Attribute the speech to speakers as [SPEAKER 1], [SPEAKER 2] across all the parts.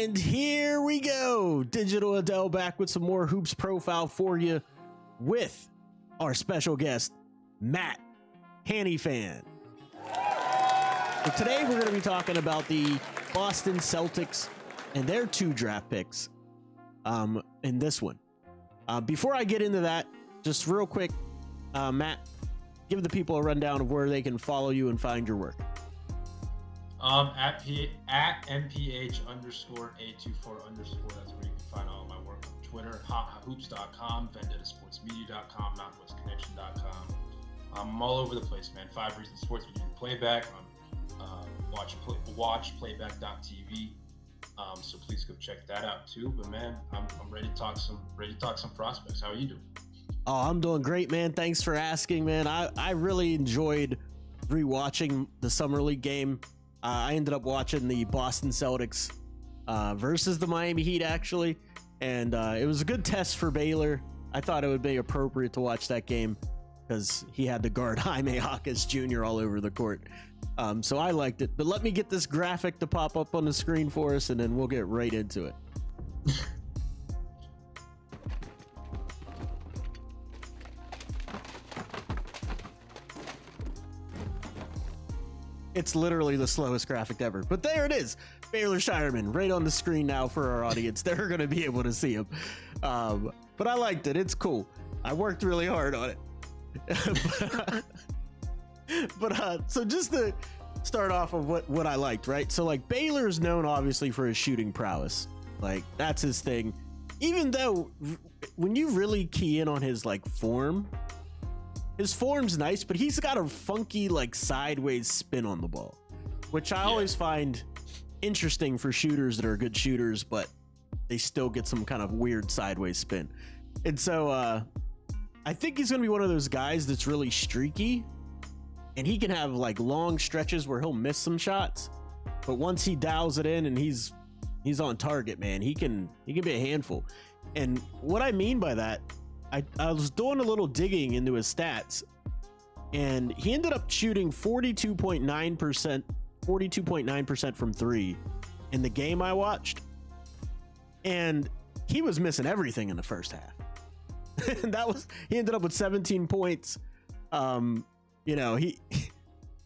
[SPEAKER 1] And here we go. Digital Adele back with some more Hoops Profile for you with our special guest, Matt Hanifan. So today we're going to be talking about the Boston Celtics and their 2 draft picks in this one. Before I get into that, just real quick, Matt, give the people a rundown of where they can follow you and find your work.
[SPEAKER 2] At mph_a24_. That's where you can find all of my work on Twitter, hothoops.com, vendettasportsmedia.com, northwestconnection.com. I'm all over the place, man. 5 Reasons Sports Media Playback on watchplayback.tv. So please go check that out too. But man, I'm ready to talk some prospects. How are you doing?
[SPEAKER 1] Oh, I'm doing great, man. Thanks for asking, man. I really enjoyed rewatching the Summer League game. I ended up watching the Boston Celtics versus the Miami Heat, actually. And it was a good test for Baylor. I thought it would be appropriate to watch that game because he had to guard Jaime Jaquez Jr. all over the court. So I liked it. But let me get this graphic to pop up on the screen for us, and then we'll get right into it. It's literally the slowest graphic ever. But there it is. Baylor Scheierman right on the screen now for our audience. They're going to be able to see him. But I liked it. It's cool. I worked really hard on it. So just to start off of what I liked, right? So like Baylor is known obviously for his shooting prowess. Like that's his thing. Even though when you really key in on his like form, his form's nice, but he's got a funky like sideways spin on the ball, which I always find interesting for shooters that are good shooters, but they still get some kind of weird sideways spin. And so I think he's going to be one of those guys that's really streaky, and he can have like long stretches where he'll miss some shots, but once he dials it in and he's on target, man, he can be a handful. And what I mean by that, I was doing a little digging into his stats, and he ended up shooting 42.9% from 3 in the game I watched, and he was missing everything in the first half. And he ended up with 17 points.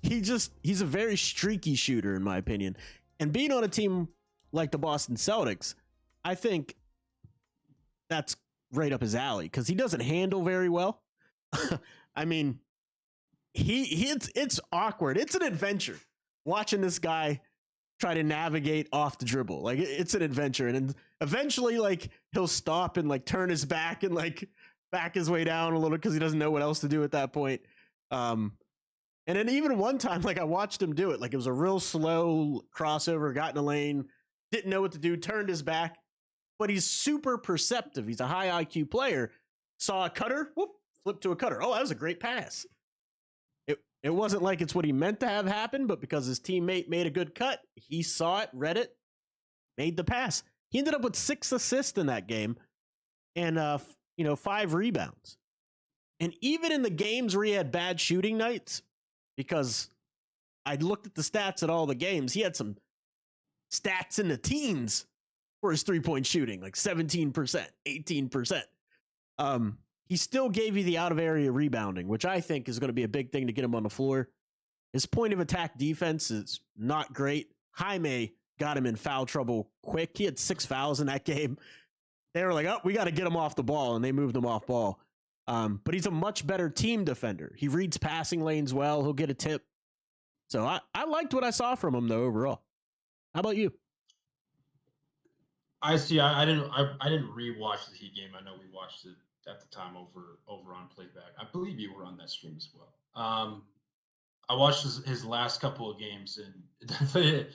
[SPEAKER 1] He's a very streaky shooter in my opinion, and being on a team like the Boston Celtics, I think that's right up his alley because he doesn't handle very well. I mean, it's awkward. It's an adventure watching this guy try to navigate off the dribble. Like it's an adventure, and then eventually, like he'll stop and like turn his back and like back his way down a little because he doesn't know what else to do at that point. And then even one time, like I watched him do it. Like it was a real slow crossover, got in a lane, didn't know what to do, turned his back. But he's super perceptive. He's a high IQ player. Saw a cutter, whoop, flipped to a cutter. Oh, that was a great pass. It wasn't like it's what he meant to have happen, but because his teammate made a good cut, he saw it, read it, made the pass. He ended up with 6 assists in that game and 5 rebounds. And even in the games where he had bad shooting nights, because I looked at the stats at all the games, he had some stats in the teens for his 3-point shooting, like 17%, 18%. He still gave you the out of area rebounding, which I think is going to be a big thing to get him on the floor. His point of attack defense is not great. Jaime got him in foul trouble quick. He had 6 fouls in that game. They were like, oh, we got to get him off the ball, and they moved him off ball. But he's a much better team defender. He reads passing lanes well. He'll get a tip. So I liked what I saw from him, though, overall. How about you?
[SPEAKER 2] I see. I didn't rewatch the Heat game. I know we watched it at the time over on Playback. I believe you were on that stream as well. I watched his last couple of games, and the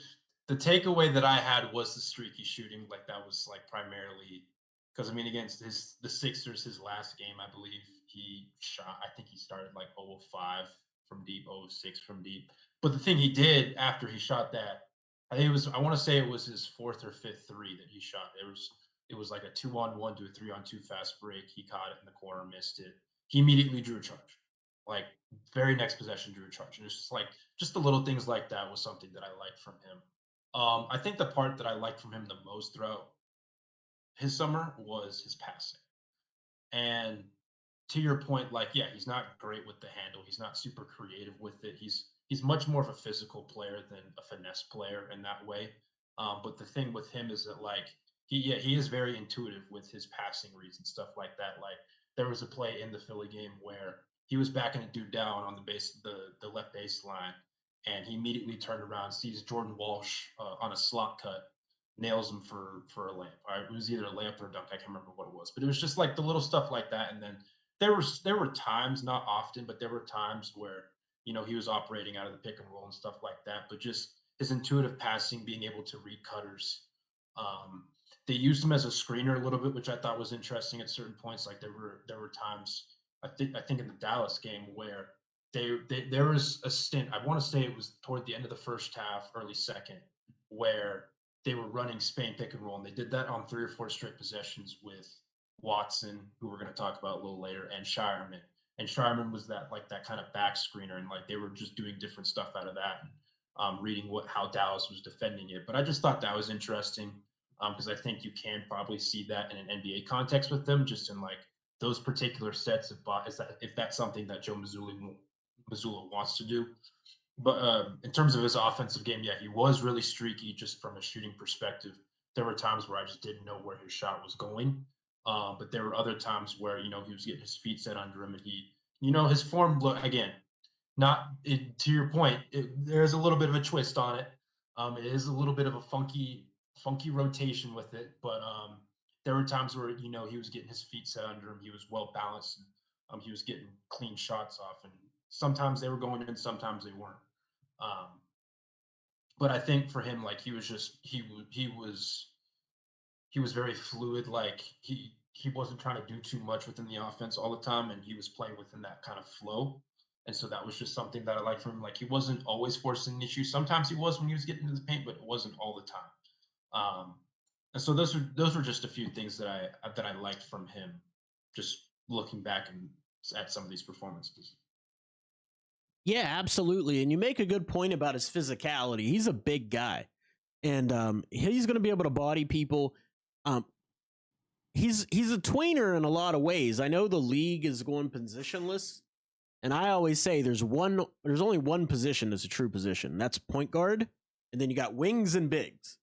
[SPEAKER 2] takeaway that I had was the streaky shooting. Like that was like primarily because I mean against the Sixers, his last game, I believe he shot. I think he started like 0-5 from deep, 0-6 from deep. But the thing he did after he shot that, I think I want to say it was his 4th or 5th 3 that he shot. It was like a 2-on-1 to a 3-on-2 fast break. He caught it in the corner, missed it. He immediately drew a charge. Like very next possession drew a charge. And it's just like just the little things like that was something that I liked from him. I think the part that I liked from him the most throughout his summer was his passing. And to your point, like, yeah, he's not great with the handle. He's not super creative with it. He's much more of a physical player than a finesse player in that way. But the thing with him is that like he is very intuitive with his passing reads and stuff like that. Like there was a play in the Philly game where he was backing a dude down on the left baseline, and he immediately turned around, sees Jordan Walsh on a slot cut, nails him for a layup. All right, it was either a layup or a dunk. I can't remember what it was, but it was just like the little stuff like that. And then there were times, not often, but there were times where he was operating out of the pick and roll and stuff like that. But just his intuitive passing, being able to read cutters. Um, they used him as a screener a little bit, which I thought was interesting at certain points. Like there were times I think in the Dallas game where there was a stint. I want to say it was toward the end of the first half, early second, where they were running Spain pick and roll, and they did that on 3 or 4 straight possessions with Watson, who we're going to talk about a little later, and Scheierman. And Scheierman was that kind of back screener, and like they were just doing different stuff out of that, and reading how Dallas was defending it. But I just thought that was interesting because I think you can probably see that in an NBA context with them, just in like those particular sets. If that's something that Joe Mazzulla wants to do. But in terms of his offensive game, yeah, he was really streaky just from a shooting perspective. There were times where I just didn't know where his shot was going. But there were other times where, he was getting his feet set under him, and his form, look, again, to your point, there's a little bit of a twist on it. It is a little bit of a funky rotation with it, but there were times where, he was getting his feet set under him. He was well balanced, and he was getting clean shots off, and sometimes they were going in, sometimes they weren't. Um, but I think for him, like he was very fluid. Like he wasn't trying to do too much within the offense all the time, and he was playing within that kind of flow. And so that was just something that I liked from him. Like he wasn't always forcing issues. Sometimes he was when he was getting into the paint, but it wasn't all the time. And so those were just a few things that I liked from him, just looking back at some of these performances.
[SPEAKER 1] Yeah, absolutely. And you make a good point about his physicality. He's a big guy, and he's going to be able to body people. Um, he's a tweener in a lot of ways. I know the league is going positionless, and I always say there's only one position that's a true position. And that's point guard, and then you got wings and bigs.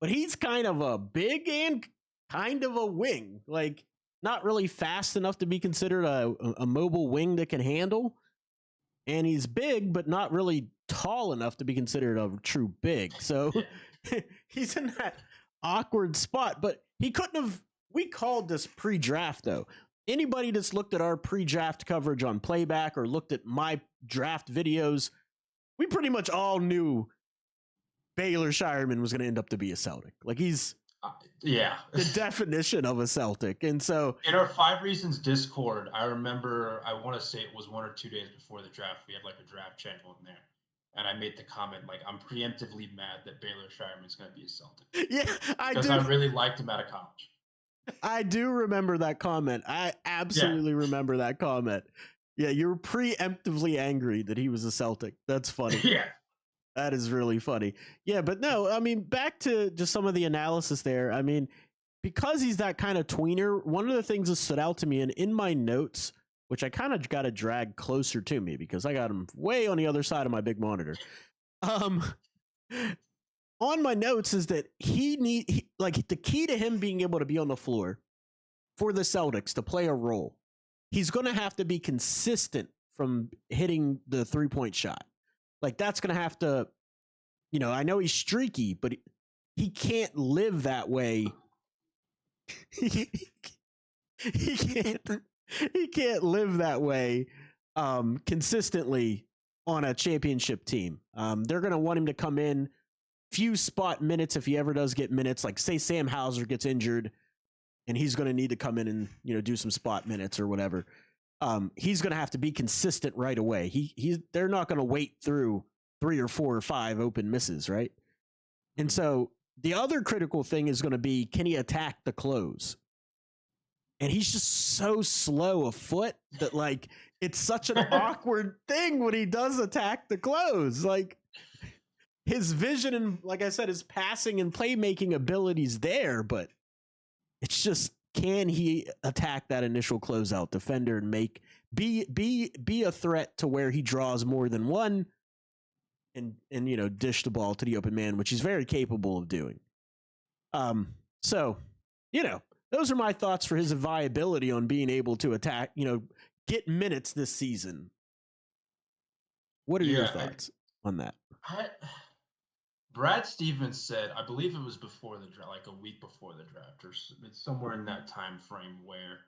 [SPEAKER 1] But he's kind of a big and kind of a wing, like not really fast enough to be considered a mobile wing that can handle. And he's big, but not really tall enough to be considered a true big. So he's in that awkward spot, but he couldn't have. We called this pre-draft, though. Anybody that's looked at our pre-draft coverage on Playback or looked at my draft videos, we pretty much all knew Baylor Scheierman was going to end up to be a Celtic. Like he's the definition of a Celtic. And so
[SPEAKER 2] in our 5 Reasons Discord, I remember, I want to say it was 1 or 2 days before the draft, we had like a draft channel in there. And I made the comment, like, I'm preemptively mad that Baylor Scheierman is going to be a Celtic.
[SPEAKER 1] Yeah,
[SPEAKER 2] because I really liked him out of college.
[SPEAKER 1] I do remember that comment. I absolutely remember that comment. Yeah, you're preemptively angry that he was a Celtic. That's funny.
[SPEAKER 2] Yeah.
[SPEAKER 1] That is really funny. Yeah, but no, I mean, back to just some of the analysis there. I mean, because he's that kind of tweener, one of the things that stood out to me, and in my notes, which I kind of got to drag closer to me because I got him way on the other side of my big monitor. On my notes is that like the key to him being able to be on the floor for the Celtics to play a role, he's going to have to be consistent from hitting the 3-point shot. Like that's going to have to, I know he's streaky, but he can't live that way. He can't live that way consistently on a championship team. They're going to want him to come in few spot minutes if he ever does get minutes. Like say Sam Hauser gets injured and he's going to need to come in and do some spot minutes or whatever. He's going to have to be consistent right away. They're not going to wait through 3 or 4 or 5 open misses, right? And so the other critical thing is going to be, can he attack the close? And he's just so slow of foot that like it's such an awkward thing when he does attack the close. Like his vision and, like I said, his passing and playmaking abilities there, but it's just, can he attack that initial closeout defender and be a threat to where he draws more than one and dish the ball to the open man, which he's very capable of doing. So, those are my thoughts for his viability on being able to attack, get minutes this season. What are your thoughts on that?
[SPEAKER 2] Brad Stevens said, I believe it was before the draft, like a week before the draft, or it's somewhere in that time frame, where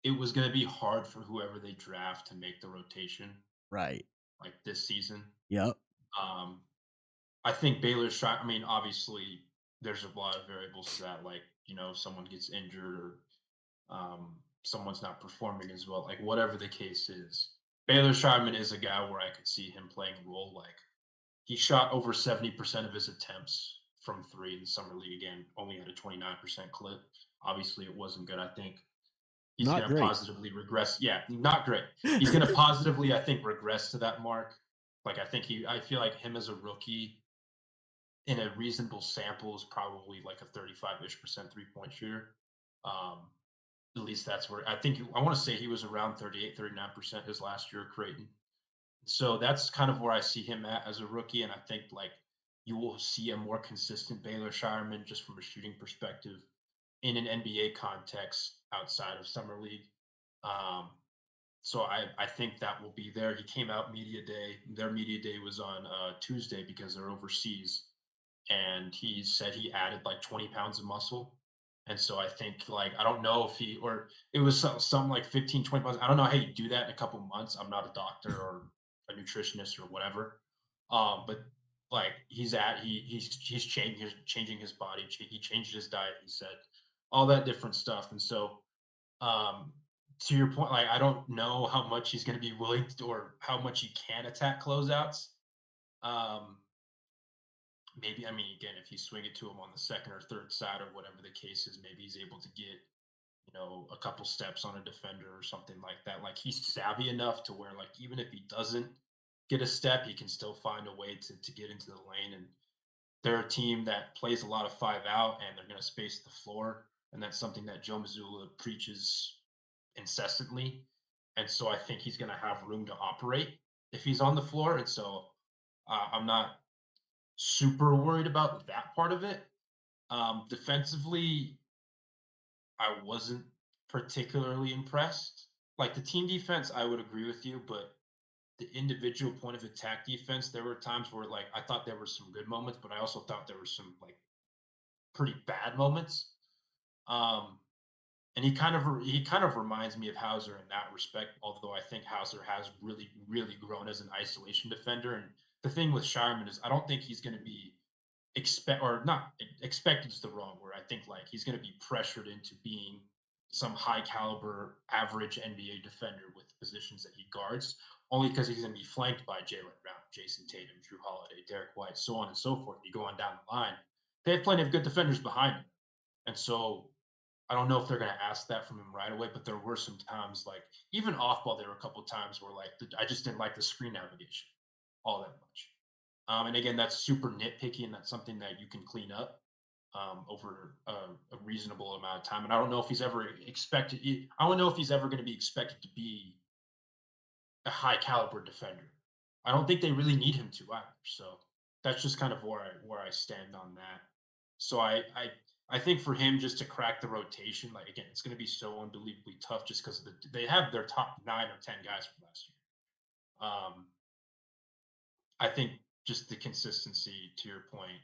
[SPEAKER 2] it was going to be hard for whoever they draft to make the rotation,
[SPEAKER 1] right?
[SPEAKER 2] Like this season.
[SPEAKER 1] Yep.
[SPEAKER 2] I think Baylor's shot. I mean, obviously, there's a lot of variables to that, like someone gets injured or someone's not performing as well, like whatever the case is. Baylor Scheierman is a guy where I could see him playing a role. Like, he shot over 70% of his attempts from three in the summer league. Again, only had a 29% clip. Obviously, it wasn't good. I think he's going to positively regress. Yeah, not great. He's going to positively, I think, regress to that mark. Like, I feel like him as a rookie in a reasonable sample is probably like a 35-ish% three-point shooter. At least that's where I want to say he was around 38, 39% his last year at Creighton. So that's kind of where I see him at as a rookie. And I think like you will see a more consistent Baylor Scheierman just from a shooting perspective in an NBA context outside of Summer League. So I think that will be there. He came out media day. Their media day was on Tuesday because they're overseas. And he said he added like 20 pounds of muscle. And so I think, like, I don't know if it was some like 15, 20 pounds. I don't know how you do that in a couple months. I'm not a doctor or a nutritionist or whatever. But like he's changing his body. He changed his diet. He said all that different stuff. And so, to your point, like, I don't know how much he's going to be willing to, or how much he can attack closeouts. Maybe, I mean, again, if you swing it to him on the second or third side or whatever the case is, maybe he's able to get, a couple steps on a defender or something like that. Like, he's savvy enough to where, like, even if he doesn't get a step, he can still find a way to get into the lane. And they're a team that plays a lot of 5-out, and they're going to space the floor. And that's something that Joe Mazzulla preaches incessantly. And so I think he's going to have room to operate if he's on the floor. And so I'm not super worried about that part of it. Defensively, I wasn't particularly impressed. Like, the team defense, I would agree with you, but the individual point of attack defense, there were times where, like, I thought there were some good moments, but I also thought there were some, like, pretty bad moments. And he kind of reminds me of Hauser in that respect, although I think Hauser has really, really grown as an isolation defender. And the thing with Scheierman is I don't think he's going to be expected is the wrong word. I think like he's going to be pressured into being some high caliber average NBA defender with the positions that he guards, only because he's going to be flanked by Jaylen Brown, Jason Tatum, Drew Holiday, Derek White, so on and so forth. You go on down the line, they have plenty of good defenders behind him. And so I don't know if they're going to ask that from him right away, but there were some times, like even off ball, there were a couple of times where like I just didn't like the screen navigation all that much. And again, that's super nitpicky, and that's something that you can clean up over a reasonable amount of time. And I don't know if he's ever expected. I don't know if he's ever going to be expected to be a high caliber defender. I don't think they really need him to either. So that's just kind of where I stand on that. So I think for him just to crack the rotation, like again, it's going to be so unbelievably tough just because they have their top 9 or 10 guys from last year. I think just the consistency, to your point,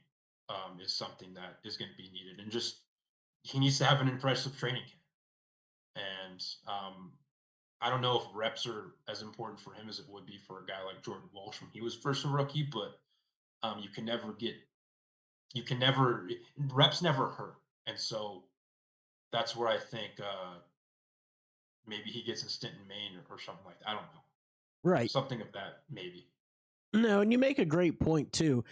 [SPEAKER 2] is something that is going to be needed, and just he needs to have an impressive training camp. And I don't know if reps are as important for him as it would be for a guy like Jordan Walsh when he was first a rookie, but reps never hurt, and so that's where I think maybe he gets a stint in Maine or something like that. I don't know,
[SPEAKER 1] right?
[SPEAKER 2] Something of that maybe.
[SPEAKER 1] No, and you make a great point too.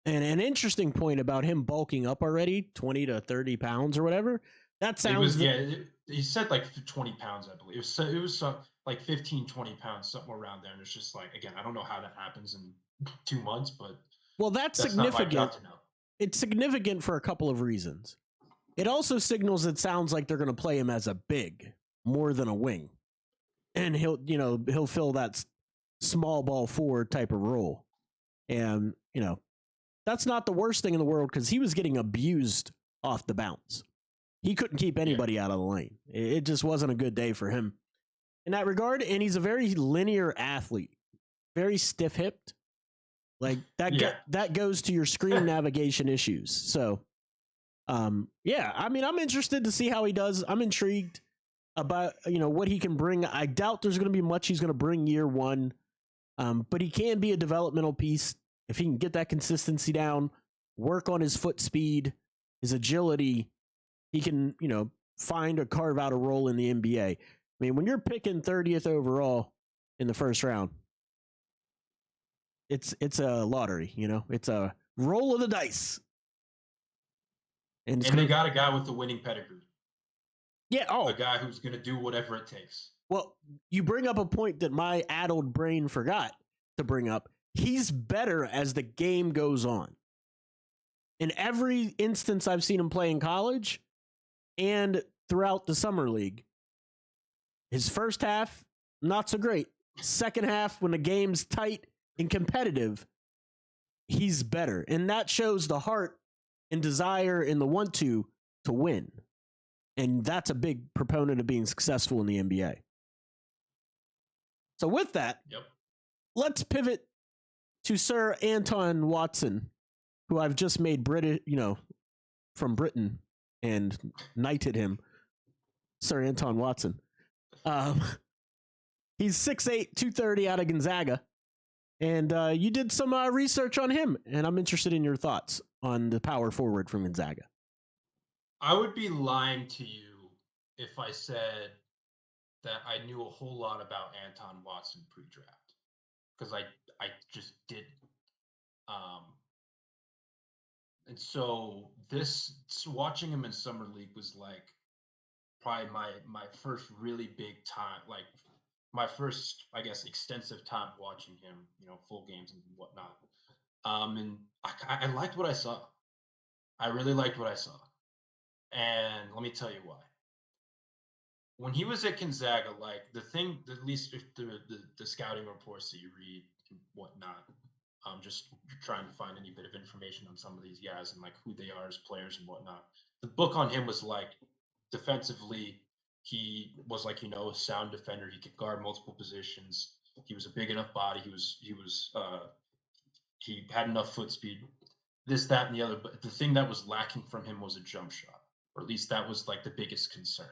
[SPEAKER 1] And an interesting point about him bulking up already, 20 to 30 pounds or whatever. That sounds...
[SPEAKER 2] he said like 20 pounds, I believe. It was like 15, 20 pounds, somewhere around there. And it's just like, again, I don't know how that happens in 2 months, but
[SPEAKER 1] Well, that's
[SPEAKER 2] That's not my job
[SPEAKER 1] significant.
[SPEAKER 2] to know.
[SPEAKER 1] It's significant for a couple of reasons. It also signals it sounds like they're going to play him as a big more than a wing. And he'll fill that small ball forward type of role. And, that's not the worst thing in the world because he was getting abused off the bounce. He couldn't keep anybody out of the lane. It just wasn't a good day for him in that regard. And he's a very linear athlete, very stiff hipped. Like that goes to your screen navigation issues. So, yeah, I mean, I'm interested to see how he does. I'm intrigued about what he can bring. I doubt there's going to be much he's going to bring year one, but he can be a developmental piece if he can get that consistency down, work on his foot speed, his agility. He can carve out a role in the NBA. I mean, when you're picking 30th overall in the first round, it's a lottery. It's a roll of the dice.
[SPEAKER 2] And they got a guy with the winning pedigree.
[SPEAKER 1] Yeah. Oh,
[SPEAKER 2] a guy who's going to do whatever it takes.
[SPEAKER 1] Well, you bring up a point that my addled brain forgot to bring up. He's better as the game goes on. In every instance I've seen him play in college and throughout the summer league, his first half, not so great. Second half, when the game's tight and competitive, he's better. And that shows the heart and desire and the want-to win. And that's a big proponent of being successful in the NBA. So with that, let's pivot to Sir Anton Watson, who I've just made from Britain and knighted him. Sir Anton Watson. He's 6'8", 230 out of Gonzaga. And you did some research on him, and I'm interested in your thoughts on the power forward from Gonzaga.
[SPEAKER 2] I would be lying to you if I said that I knew a whole lot about Anton Watson pre-draft, because I just didn't. And so watching him in summer league was like probably my first really big time, like my first, I guess, extensive time watching him, full games and whatnot. And I liked what I saw. I really liked what I saw. And let me tell you why. When he was at Gonzaga, like at least if the scouting reports that you read and whatnot, just trying to find any bit of information on some of these guys and like who they are as players and whatnot. The book on him was like defensively, he was like, a sound defender. He could guard multiple positions. He was a big enough body. He had enough foot speed, this, that, and the other. But the thing that was lacking from him was a jump shot, or at least that was like the biggest concern.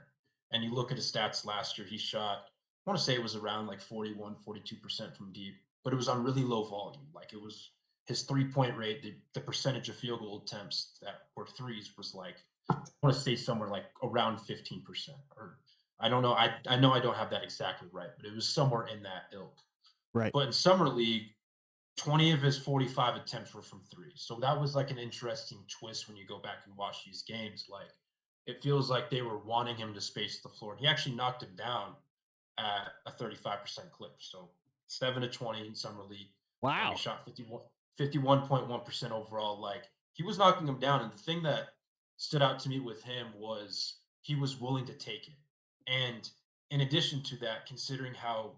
[SPEAKER 2] And you look at his stats last year, he shot, I want to say it was around like 41, 42% from deep, but it was on really low volume. Like it was his 3-point rate, the percentage of field goal attempts that were threes was like, I want to say somewhere like around 15%. Or I don't know. I know I don't have that exactly right, but it was somewhere in that ilk.
[SPEAKER 1] Right.
[SPEAKER 2] But in summer league, 20 of his 45 attempts were from three. So that was like an interesting twist when you go back and watch these games. Like it feels like they were wanting him to space the floor. He actually knocked him down at a 35% clip. So 7 of 20 in summer league.
[SPEAKER 1] Wow.
[SPEAKER 2] He shot 51.1% overall. Like he was knocking him down. And the thing that stood out to me with him was he was willing to take it. And in addition to that, considering how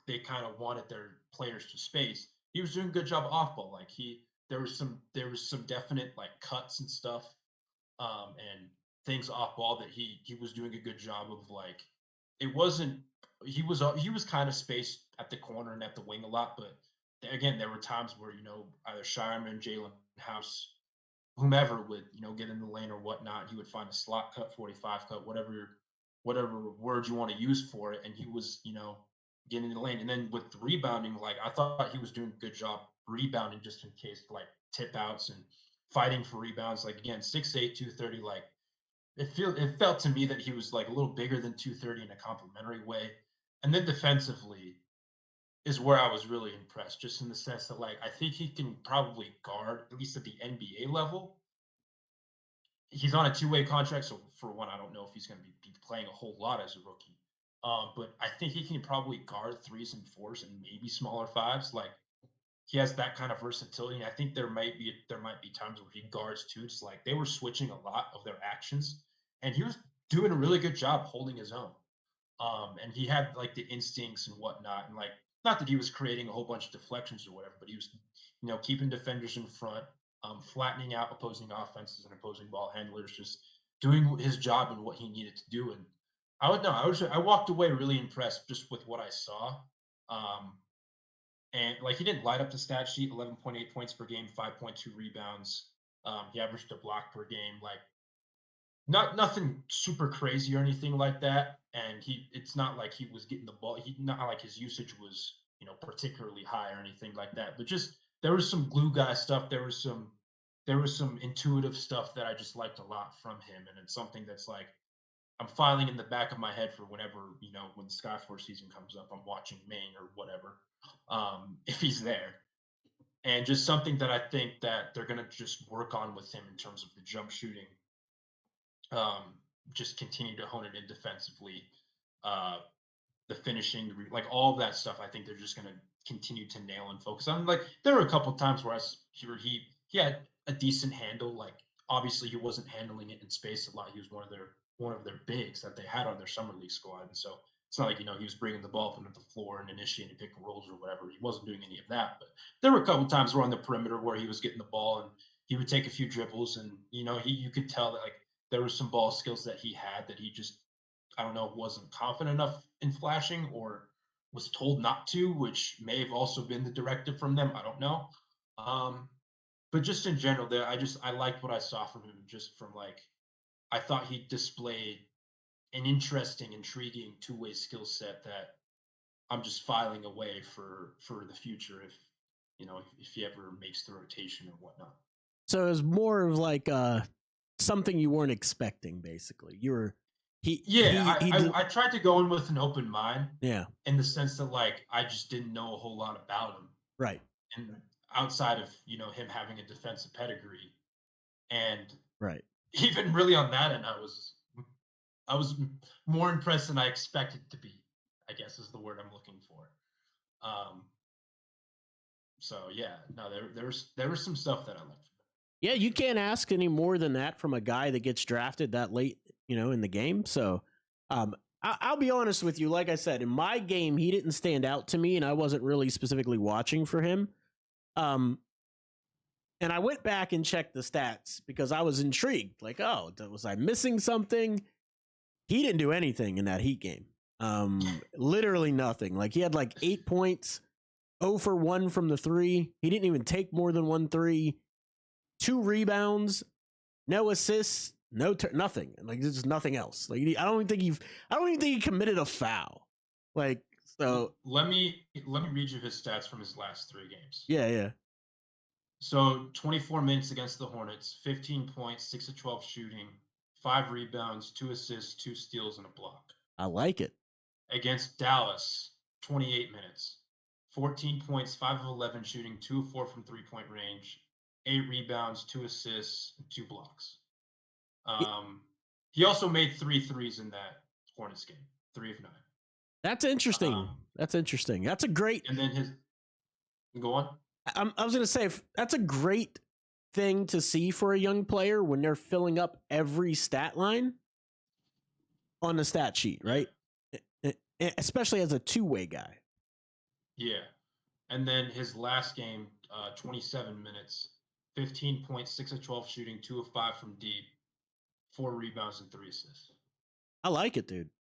[SPEAKER 2] they kind of wanted their players to space, he was doing a good job off ball. Like there was some definite like cuts and stuff, and things off ball that he was doing a good job of. Like it wasn't he was kind of spaced at the corner and at the wing a lot, but again, there were times where either Scheierman, Jalen House, whomever would get in the lane or whatnot. He would find a slot cut, 45 cut, whatever word you want to use for it, and he was getting in the lane. And then with the rebounding, like I thought he was doing a good job rebounding just in case like tip outs and fighting for rebounds. Like again, 6'8", 230, like it felt to me that he was like a little bigger than 230 in a complimentary way. And then defensively is where I was really impressed, just in the sense that like I think he can probably guard, at least at the NBA level. He's on a two-way contract, so for one, I don't know if he's going to be playing a whole lot as a rookie. But I think he can probably guard threes and fours and maybe smaller fives. Like he has that kind of versatility. And I think there might be times where he guards too. It's like they were switching a lot of their actions, and he was doing a really good job holding his own. And he had like the instincts and whatnot, and like not that he was creating a whole bunch of deflections or whatever, but he was, keeping defenders in front, flattening out opposing offenses and opposing ball handlers, just doing his job and what he needed to do. And I walked away really impressed just with what I saw. Um, and like he didn't light up the stat sheet, 11.8 points per game, 5.2 rebounds. He averaged a block per game. Like nothing super crazy or anything like that. And it's not like he was getting the ball. Not like his usage was, particularly high or anything like that. But just there was some glue guy stuff. There was some intuitive stuff that I just liked a lot from him. And it's something that's like I'm filing in the back of my head for whenever, when the Skyforce season comes up, I'm watching Maine or whatever, if he's there. And just something that I think that they're going to just work on with him in terms of the jump shooting, just continue to hone it in defensively, uh, the finishing, like all of that stuff. I think they're just going to continue to nail and focus on. Like there were a couple of times where he had a decent handle. Like obviously he wasn't handling it in space a lot. He was one of their bigs that they had on their summer league squad, and so it's not like he was bringing the ball up onto the floor and initiating pick and rolls or whatever. He wasn't doing any of that. But there were a couple of times where on the perimeter where he was getting the ball and he would take a few dribbles, and you could tell that like there were some ball skills that he had that he just, I don't know, wasn't confident enough in flashing or was told not to, which may have also been the directive from them. I don't know. But just in general, I liked what I saw from him. Just from like, I thought he displayed an interesting, intriguing two-way skill set that I'm just filing away for the future if he ever makes the rotation or whatnot.
[SPEAKER 1] So it was more of like something you weren't expecting, basically. You were
[SPEAKER 2] I tried to go in with an open mind.
[SPEAKER 1] Yeah.
[SPEAKER 2] In the sense that like I just didn't know a whole lot about him.
[SPEAKER 1] Right.
[SPEAKER 2] And outside of, him having a defensive pedigree. And
[SPEAKER 1] right.
[SPEAKER 2] Even really on that end, I was more impressed than I expected to be, I guess is the word I'm looking for. So yeah, no, there was some stuff that I liked.
[SPEAKER 1] Yeah, you can't ask any more than that from a guy that gets drafted that late, in the game. So, I'll be honest with you. Like I said, in my game, he didn't stand out to me, and I wasn't really specifically watching for him. And I went back and checked the stats because I was intrigued. Like, oh, was I missing something? He didn't do anything in that Heat game. Literally nothing. Like he had like 8 points, 0 for 1 from the 3. He didn't even take more than 1 3. 2 rebounds, no assists, nothing. Like there's just nothing else. Like I don't even think he committed a foul. Like so.
[SPEAKER 2] Let me read you his stats from his last 3 games.
[SPEAKER 1] Yeah.
[SPEAKER 2] So 24 minutes against the Hornets, 15 points, 6 of 12 shooting, 5 rebounds, 2 assists, 2 steals, and a block.
[SPEAKER 1] I like it.
[SPEAKER 2] Against Dallas, 28 minutes, 14 points, 5 of 11 shooting, 2 of 4 from 3-point range, 8 rebounds, 2 assists, and 2 blocks. He also made 3 threes in that Hornets game, 3 of 9.
[SPEAKER 1] That's interesting. That's a great.
[SPEAKER 2] And then go on.
[SPEAKER 1] I was going to say, that's a great thing to see for a young player when they're filling up every stat line on the stat sheet, right? Especially as a two-way guy.
[SPEAKER 2] Yeah. And then his last game, 27 minutes, 15 points, 6 of 12 shooting, 2 of 5 from deep, 4 rebounds, and 3 assists.
[SPEAKER 1] I like it, dude.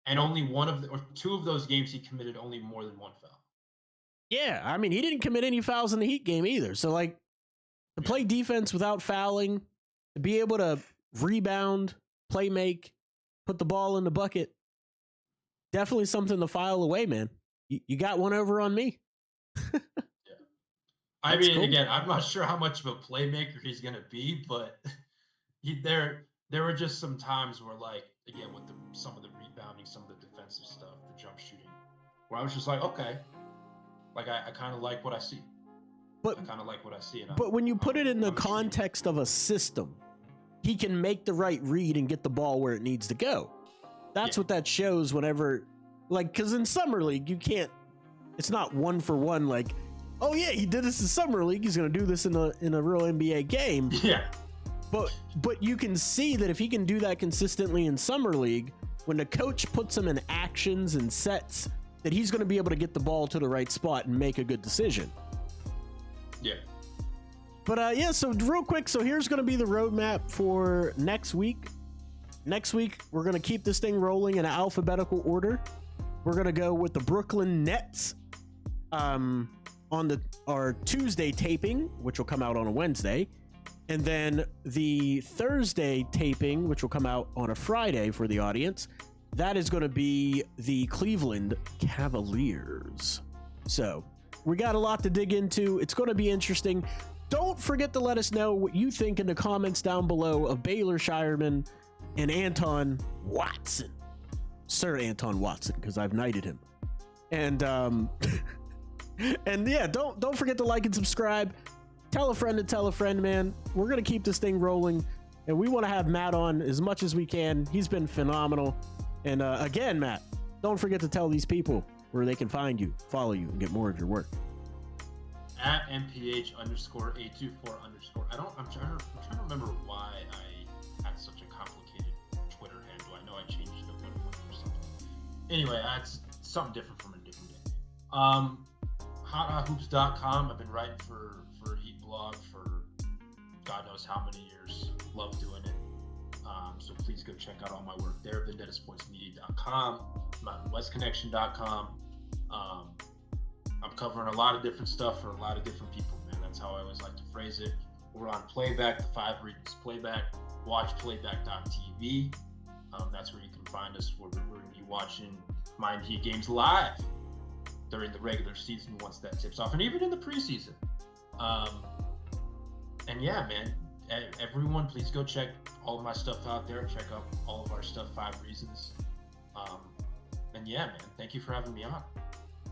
[SPEAKER 2] And only 2 of those games he committed only more than 1 foul.
[SPEAKER 1] Yeah, I mean, he didn't commit any fouls in the Heat game either. So, like, to play defense without fouling, to be able to rebound, play make, put the ball in the bucket, definitely something to file away, man. You got one over on me.
[SPEAKER 2] Yeah. I mean, cool. Again, I'm not sure how much of a playmaker he's going to be, but there were just some times where, like, again, with some of the rebounding, some of the defensive stuff, the jump shooting, where I was just like, okay. Like, I kind of like what I see. But when
[SPEAKER 1] you put it in the context of a system, he can make the right read and get the ball where it needs to go. That's what that shows whenever, like, because in Summer League, you can't, it's not 1 for 1. Like, oh yeah, he did this in summer league. He's going to do this in a real NBA game.
[SPEAKER 2] Yeah.
[SPEAKER 1] But you can see that if he can do that consistently in summer league, when the coach puts him in actions and sets, that he's going to be able to get the ball to the right spot and make a good decision.
[SPEAKER 2] Yeah.
[SPEAKER 1] But yeah, so real quick, so here's going to be the roadmap for next week. Next week, we're going to keep this thing rolling in alphabetical order. We're going to go with the Brooklyn Nets on our Tuesday taping, which will come out on a Wednesday. And then the Thursday taping, which will come out on a Friday for the audience, that is going to be the Cleveland Cavaliers. So we got a lot to dig into. It's going to be interesting. Don't forget to let us know what you think in the comments down below of Baylor Scheierman and Anton Watson. Sir Anton Watson, because I've knighted him. And and yeah, don't forget to like and subscribe. Tell a friend to tell a friend, man. We're going to keep this thing rolling, and we want to have Matt on as much as we can. He's been phenomenal. And again, Matt, don't forget to tell these people where they can find you, follow you, and get more of your work.
[SPEAKER 2] At mph_824_. I'm trying to remember why I had such a complicated Twitter handle. I know I changed it at one point or something. Anyway, that's something different from a different day. Hothoops.com. I've been writing for Heat Blog for God knows how many years. Love doing it. So please go check out all my work there. VendettaSportsMedia.com, MountainWestConnection.com. I'm covering a lot of different stuff for a lot of different people, man. That's how I always like to phrase it. We're on Playback, the 5 Reasons Playback. Watch Playback.tv. That's where you can find us. We're going to be watching Miami Heat games live during the regular season once that tips off, and even in the preseason. And yeah, man, everyone, please go check all of my stuff out there. Check out all of our stuff, 5 Reasons. And yeah, man, thank you for having me on.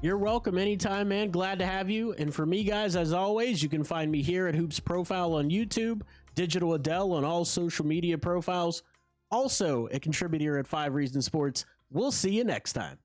[SPEAKER 1] You're welcome anytime, man. Glad to have you. And for me, guys, as always, you can find me here at Hoops Profile on YouTube, Digital Adele on all social media profiles. Also, a contributor at 5 Reasons Sports. We'll see you next time.